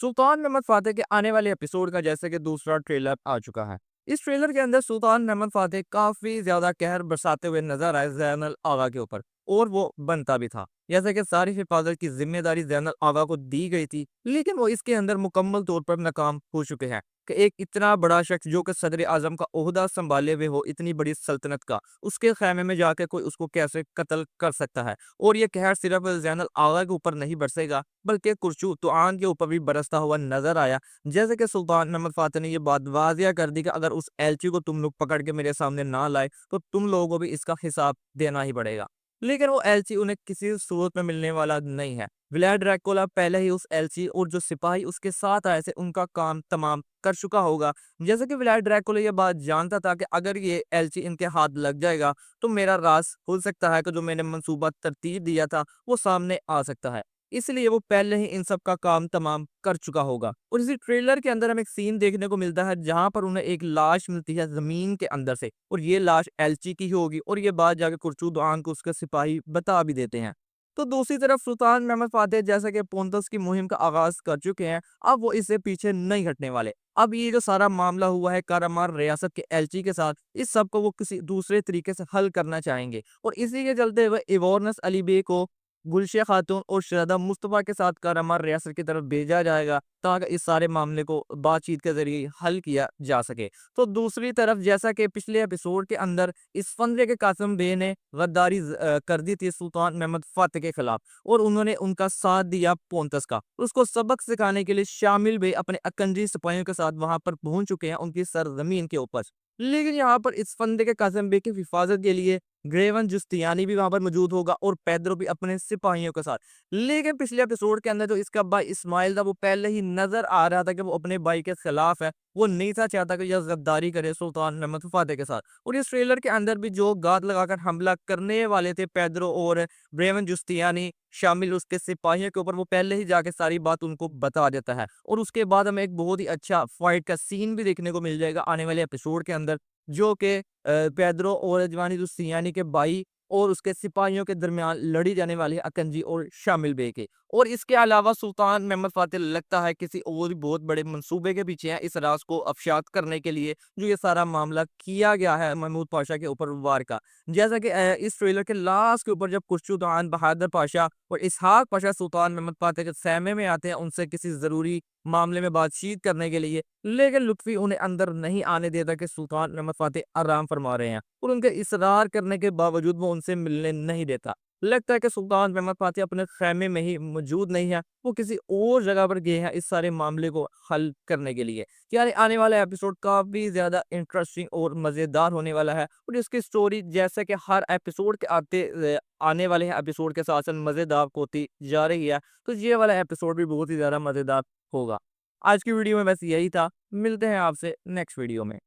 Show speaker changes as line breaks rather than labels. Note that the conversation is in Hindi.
सुल्तान मोहम्मद फ़ातिह के आने वाले एपिसोड का जैसे कि दूसरा ट्रेलर आ चुका है। इस ट्रेलर के अंदर सुल्तान मोहम्मद फ़ातिह काफ़ी ज़्यादा कहर बरसाते हुए नज़र आए ज़ैनुल आगा के ऊपर, और वो बनता भी था। जैसे कि सारी हिफाज़त की ज़िम्मेदारी ज़ैनुल आगा को दी गई थी, लेकिन वो इसके अंदर मुकम्मल तौर पर नाकाम हो चुके हैं कि एक इतना बड़ा शख्स जो कि सदर-ए-आज़म का ओहदा सँभाले हुए हो, इतनी बड़ी सल्तनत का, उसके ख़ैमे में जाके कोई उसको कैसे कत्ल कर सकता है। और ये कहर सिर्फ़ ज़ैनुल आगा के ऊपर नहीं बरसेगा, बल्कि कुरशू तुआन के ऊपर भी बरसता हुआ नज़र आया। जैसे कि सुल्तान मोहम्मद फ़ातिह ने ये बात वाज़िया कर दी कि अगर उस एलची को तुम लोग पकड़ के मेरे सामने ना लाए, तो तुम लोगों को भी इसका हिसाब देना ही पड़ेगा। लेकिन वो एलची उन्हें किसी सूरत में मिलने वाला नहीं है। व्लाद ड्रैकुला पहले ही उस एलची और जो सिपाही उसके साथ आए थे, उनका काम तमाम कर चुका होगा। जैसे कि व्लाद ड्रैकुला ये बात जानता था कि अगर ये एलची इनके हाथ लग जाएगा, तो मेरा राज़ खुल सकता है कि जो मैंने मंसूबा तरतीब दिया था, वो सामने आ सकता है। इसलिए वो पहले ही इन सब का काम तमाम कर चुका होगा। और इसी ट्रेलर के अंदर हमें एक सीन देखने को मिलता है जहाँ पर उन्हें एक लाश मिलती है ज़मीन के अंदर से, और ये लाश एलची की ही होगी, और ये बात जाके कुरतुद आन को उसके सिपाही बता भी देते हैं। तो दूसरी तरफ सुल्तान मोहम्मद फ़ातिह जैसा कि पोंतस की मुहिम का आगाज़ कर चुके हैं, अब वो इससे पीछे नहीं हटने वाले। अब ये जो सारा मामला हुआ है कारामार रियासत के एलची के साथ, इस सब को वो किसी दूसरे तरीके से हल करना चाहेंगे, और इसी के चलते हुए इवोर्नस अली बे को गुलशा खातून और शहदा मुस्तफ़ा के साथ कारामार रियासत की तरफ भेजा जाएगा, ताकि इस सारे मामले को बातचीत के ज़रिए हल किया जा सके। तो दूसरी तरफ जैसा कि पिछले एपिसोड के अंदर इस फंदे के कासिम बे ने गद्दारी कर दी थी सुल्तान मोहम्मद फ़ातिह के खिलाफ, और उन्होंने उनका साथ दिया पोंतस का। उसको सबक सिखाने के लिए शामिल बे अपने अकंजी सिपाहियों के साथ वहां पर पहुंच चुके हैं उनकी सरजमीन के ऊपर। लेकिन यहाँ पर इस फंदे के कासिम बे की हिफाजत के लिए ग्रेवन जुस्तियानी भी वहां पर मौजूद होगा, और पेद्रो भी अपने सिपाहियों के साथ। लेकिन पिछले एपिसोड के अंदर जो इसका भाई इस्माइल था, वो पहले ही नजर आ रहा था कि वो अपने भाई के खिलाफ है। वो नहीं था चाहता कि यह गद्दारी करे सुल्तान मोहम्मद फ़ातिह के साथ। और इस ट्रेलर के अंदर भी जो गात लगाकर हमला करने वाले थे पेद्रो और ब्रेवन जुस्तियानी शामिल उसके सिपाहियों के ऊपर, वो पहले ही जाके सारी बात उनको बता देता है। और उसके बाद हमें एक बहुत ही अच्छा फाइट का सीन भी देखने को मिल जाएगा आने वाले एपिसोड के अंदर, जो कि पेद्रो और जवानी दुस्तियानी के भाई और उसके सिपाहियों के दरमियान लड़ी जाने वाली है अकंजी और शामिल बे के। और इसके अलावा सुल्तान मोहम्मद फ़ातिह लगता है किसी और भी बहुत बड़े मंसूबे के पीछे है, इस राज को अफशात करने के लिए जो ये सारा मामला किया गया है महमूद पाशा के ऊपर वार का। जैसा कि इस ट्रेलर के लास्ट के ऊपर जब खुर्शीद बहादुर पाशा और इसहाक पाशा सुल्तान मोहम्मद फ़ातिह के ख़ैमे में आते हैं उनसे किसी ज़रूरी मामले में बातचीत करने के लिए, लेकिन लुत्फ़ी उन्हें अंदर नहीं आने देता कि सुल्तान मोहम्मद फ़ातिह आराम फरमा रहे हैं, और उनके इसरार करने के बावजूद वो उनसे मिलने नहीं देता। लगता है कि सुल्तान मोहम्मद फ़ातिह अपने ख़ैमे में ही मौजूद नहीं है, वो किसी और जगह पर गए हैं इस सारे मामले को हल करने के लिए। यानी आने वाला एपिसोड काफ़ी ज़्यादा इंटरेस्टिंग और मज़ेदार होने वाला है, और इसकी स्टोरी जैसे कि हर एपिसोड के आने वाले एपिसोड के साथ-साथ मज़ेदार होती जा रही है, तो ये वाला एपिसोड भी बहुत ही ज़्यादा मज़ेदार होगा। आज की वीडियो में बस यही था। मिलते हैं आपसे नेक्स्ट वीडियो में।